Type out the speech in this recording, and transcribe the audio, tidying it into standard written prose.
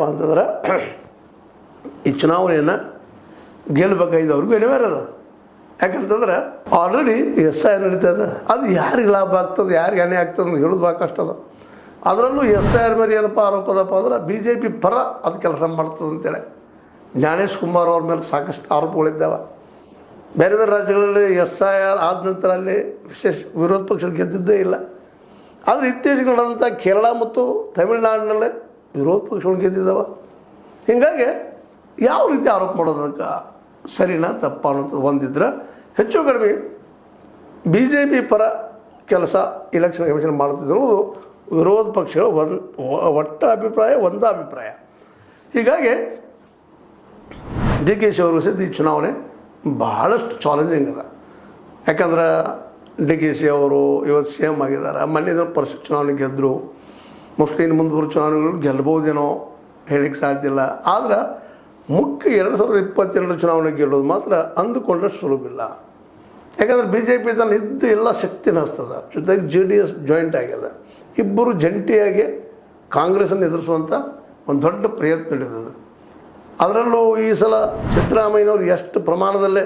ಅಂತಂದ್ರೆ ಈ ಚುನಾವಣೆಯನ್ನು ಗೆಲ್ಲಬೇಕಾಗಿದ್ದವ್ರಿಗೂ ಅನಿವಾರ್ಯ ಅದ. ಯಾಕಂತಂದ್ರೆ ಆಲ್ರೆಡಿ SI ನಡೀತದೆ. ಅದು ಯಾರಿಗೆ ಲಾಭ ಆಗ್ತದೆ, ಯಾರಿಗೆ ಹಾನಿ ಆಗ್ತದೆ ಅಂತ ಹೇಳೋದು ಭಾಳ ಕಷ್ಟ ಅದ. ಅದರಲ್ಲೂ SIR ಮೇಲೆ ಏನಪ್ಪ ಆರೋಪ ಅದಪ್ಪ ಅಂದ್ರೆ BJP ಪರ ಅದು ಕೆಲಸ ಮಾಡ್ತದೆ ಅಂತೇಳಿ ಜ್ಞಾನೇಶ್ ಕುಮಾರ್ ಅವ್ರ ಮೇಲೆ ಸಾಕಷ್ಟು ಆರೋಪಗಳಿದ್ದಾವೆ. ಬೇರೆ ಬೇರೆ ರಾಜ್ಯಗಳಲ್ಲಿ SIR ಆದ ನಂತರ ಅಲ್ಲಿ ವಿಶೇಷ ವಿರೋಧ ಪಕ್ಷ ಗೆದ್ದಿದ್ದೇ ಇಲ್ಲ. ಆದರೆ ಇತ್ತೀಚೆಗೆ ನಡೆದಂಥ ಕೇರಳ ಮತ್ತು ತಮಿಳುನಾಡಿನಲ್ಲೇ ವಿರೋಧ ಪಕ್ಷಗಳು ಗೆದ್ದಿದ್ದಾವೆ. ಹೀಗಾಗಿ ಯಾವ ರೀತಿ ಆರೋಪ ಮಾಡೋದಕ್ಕೆ ಸರಿನಾ ತಪ್ಪ ಅನ್ನೋದು ಒಂದಿದ್ರೆ ಹೆಚ್ಚು ಕಡಿಮೆ BJP ಪರ ಕೆಲಸ ಇಲೆಕ್ಷನ್ ಕಮಿಷನ್ ಮಾಡ್ತಿದ್ರು ವಿರೋಧ ಪಕ್ಷಗಳು ಒಂದೇ ಅಭಿಪ್ರಾಯ. ಹೀಗಾಗಿ DKಶಿ ಅವರು ಸಹಿತ ಈ ಚುನಾವಣೆ ಬಹಳಷ್ಟು ಚಾಲೆಂಜಿಂಗ್ ಅದ. ಯಾಕಂದ್ರೆ DKಶಿ ಅವರು ಇವತ್ತು CM ಆಗಿದ್ದಾರೆ. ಮೊನ್ನೆ ಪರಿಷತ್ ಚುನಾವಣೆ ಗೆದ್ದರು. ಮೋಸ್ಟ್ಲಿ ಇನ್ನು ಮುಂದೆ ಬರೋ ಚುನಾವಣೆಗಳು ಗೆಲ್ಬೋದೇನೋ ಹೇಳಿಕ್ಕೆ ಸಾಧ್ಯ ಇಲ್ಲ. ಆದರೆ ಮುಖ್ಯ 2022 ಚುನಾವಣೆ ಗೆಲ್ಲೋದು ಮಾತ್ರ ಅಂದುಕೊಂಡಷ್ಟು ಸುಲಭಿಲ್ಲ. ಯಾಕಂದರೆ BJP ತನ್ನ ಇದ್ದ ಎಲ್ಲ ಶಕ್ತಿನ ಹಸ್ತದ. ಜೊತೆಗೆ JDS ಜಾಯಿಂಟ್ ಆಗ್ಯದ. ಇಬ್ಬರು ಜಂಟಿಯಾಗಿ ಕಾಂಗ್ರೆಸ್ಸನ್ನು ಎದುರಿಸುವಂಥ ಒಂದು ದೊಡ್ಡ ಪ್ರಯತ್ನ ನಡೆದಿದೆ. ಅದರಲ್ಲೂ ಈ ಸಲ ಸಿದ್ದರಾಮಯ್ಯನವರು ಎಷ್ಟು ಪ್ರಮಾಣದಲ್ಲೇ